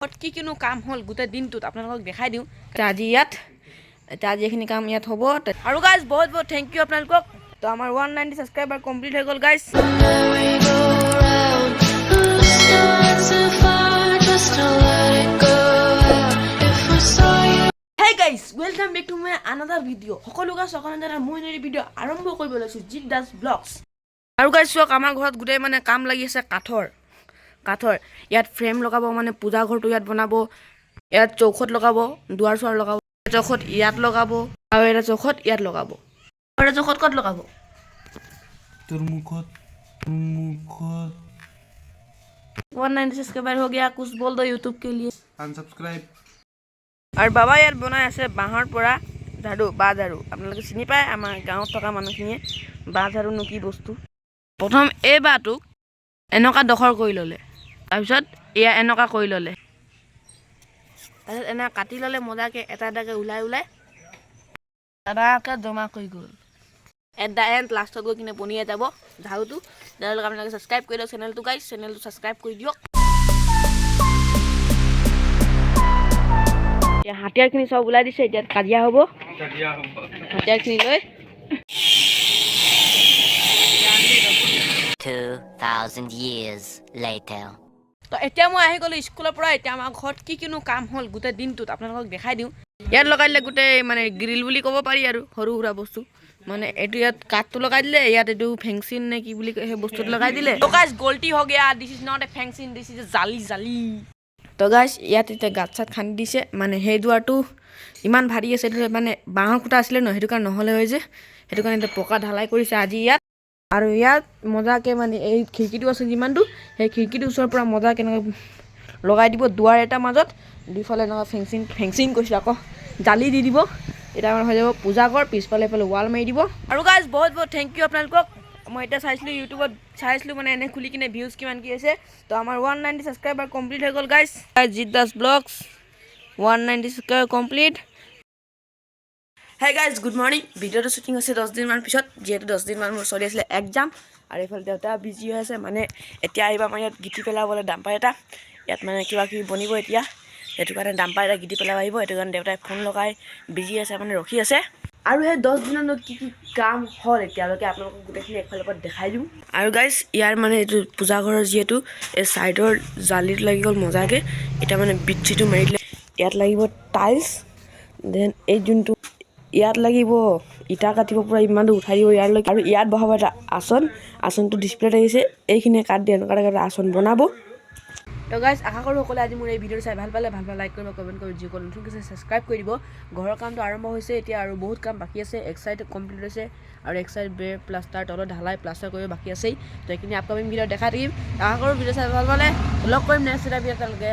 কি কিনো কাম হ'ল গোটেই দিনটোত আপোনালোকক দেখাই দিওঁ আজি এইখিনি কাম ইয়াত হ'ব আৰু গাইজ বহুত বহুত থেংক ইউ আপোনালোকক তো আমাৰ 190 ছাবস্ক্ৰাইবাৰ কমপ্লিট হৈ গ'ল guys Hey guys, welcome back to my another video. সকলো গাছ অকণমান মই ভিডিঅ' আৰম্ভ কৰিব লৈছোঁ জিত দাস ব্লগছ আৰু গাইজ চোৱা আমাৰ ঘৰত গোটেই মানে কাম লাগি আছে কাঠৰ ইয়াত ফ্ৰেম লগাব মানে পূজা ঘৰটো ইয়াত বনাব ইয়াত চৌখত লগাব দুৱাৰ চোৱাৰ লগাব চৌখত ইয়াত লগাব আৰু এটা চৌখত ইয়াত লগাব আৰু এটা চৌখত ক'ত লগাব তোৰ মুখত 190 सब्सक्राइबर हो गया कुछ बोल दो यूट्यूब के लिए আনসাবস্ক্রাইব আৰু বাবা ইয়াত বনাই আছে বাঁহৰ পৰা বাঁহ ঝাৰু আপোনালোকে চিনি পায় আমাৰ গাঁৱত থকা মানুহখিনিয়ে বাঁহ ঝাৰুনো কি বস্তু প্ৰথম এই বাঁহটোক এনেকুৱা দখৰ কৰি ল'লে তাৰপিছত এয়া এনেকুৱা কৰি ল'লে তাৰপিছত এনে কাটি ল'লে মজাকৈ এটা এটাকৈ ওলাই দাদাকে জমা কৰি গ'ল এট দ্য এণ্ড লাষ্টত গৈ কিনে বনিয়াই যাব ঝাৰুটো তেওঁলোকে আপোনালোকে ছাবস্ক্ৰাইব কৰি দিয়ক চেনেলটো গাইজ চেনেলটো ছাবস্ক্ৰাইব কৰি দিয়ক হাতিয়াৰখিনি চব ওলাই দিছে এতিয়া কাজিয়া হ'ব হাতিয়াৰখিনি লৈ 2000 years later তো এতিয়া মই আহি গ'লোঁ স্কুলৰ পৰা এতিয়া আমাৰ ঘৰত কি কিনো কাম হ'ল গোটেই দিনটোত আপোনালোকক দেখাই দিওঁ ইয়াত লগাই দিলে গোটেই মানে গ্ৰিল বুলি ক'ব পাৰি আৰু সৰু সুৰা বস্তু মানে এইটো ইয়াত কাঠটো লগাই দিলে ইয়াত এইটো ফেঞ্চিন নে কি বুলি কয় সেই বস্তুটো লগাই দিলে তো গাইজ গল্টি হৈ গয়া দিছ ইজ নট এ ফেঞ্চিন দিছ ইজ এ জালি তো গাইজ ইয়াত এতিয়া গাঁত চাত খান্দি দিছে মানে সেই দুৱাৰটো ইমান ভাৰী আছে এইটো মানে বাঁহৰ খুঁটা আছিলে ন সেইটো কাৰণে নহ'লে হয় যে সেইটো কাৰণে এতিয়া পকা ঢালাই কৰিছে আজি ইয়াত আৰু ইয়াত মজাকৈ মানে এই খিৰিকীটো আছে যিমানটো সেই খিৰিকীটোৰ ওচৰৰ পৰা মজাকৈ এনেকৈ লগাই দিব দুৱাৰ এটা মাজত দুইফালে এনেকুৱা ফেঞ্চিং কৈছোঁ আকৌ জালি দি দিব এতিয়া আমাৰ হৈ যাব পূজা ঘৰ পিছফালে এইফালে ৱাল মাৰি দিব আৰু গাইজ বহুত বহুত থেংক ইউ আপোনালোকক মই এতিয়া চাইছিলোঁ ইউটিউবত চাইছিলোঁ মানে এনে খুলি কিনে ভিউজ কিমান কি আছে তো আমাৰ 190 ছাবস্ক্ৰাইবাৰ কমপ্লিট হৈ গ'ল গাইজ জিত Das blogs 190 subscriber complete hey guys good morning ভিডিঅ'টো শ্বুটিং হৈছে 10 দিনমান পিছত যিহেতু 10 দিনমান মোৰ চলি আছিলে এক্সাম আৰু এইফালে দেউতা বিজি হৈ আছে মানে এতিয়া আহিব আমাৰ ইয়াত গিটি পেলাবলৈ ডাম্পাৰ এটা ইয়াত মানে কিবা কিবি বনিব এতিয়া সেইটো কাৰণে ডাম্পাৰ এটা গিটি পেলাব আহিব সেইটো কাৰণে দেউতাই ফোন লগাই বিজি আছে মানে ৰখি আছে আৰু সেই 10 দিনত কি কাম হ'ল এতিয়ালৈকে আপোনালোকক গোটেইখিনি একফালৰ পৰা দেখাই দিওঁ আৰু গাইজ ইয়াৰ মানে এইটো পূজা ঘৰৰ যিহেতু এই ছাইডৰ জালিটো লাগি গ'ল মজাকৈ এতিয়া মানে বিচিটো মাৰি দিলে ইয়াত লাগিব টাইলছ দেন এই যোনটো ইয়াত লাগিব ইটা কাটিব পৰা ইমানটো উঠাই দিব ইয়াৰলৈকে আৰু ইয়াত বহাব এটা আসনটো ডিছপ্লেত আহিছে এইখিনিয়ে কাট দিয়ে এনেকুৱা এটা আসন বনাব তো গাইজ আশা কৰোঁ সকলোৱে আজি মোৰ এই ভিডিঅ'টো চাই ভাল পালে লাইক কৰিব কমেণ্ট কৰিব যিসকল নতুন আছে ছাবস্ক্ৰাইব কৰি দিব ঘৰৰ কামটো আৰম্ভ হৈছে এতিয়া আৰু বহুত কাম বাকী আছে এক চাইড কমপ্লিট হৈছে আৰু এক চাইড বেৰ প্লাষ্টাৰ তলত ঢালাই প্লাষ্টাৰ কৰিব বাকী আছেই তো এইখিনি আপকামিং ভিডিঅ' দেখাই থাকিম আশা কৰোঁ ভিডিঅ' চাই ভাল পালে লগ কৰিম নেক্সট এটা ভিডিঅ' তেওঁলোকে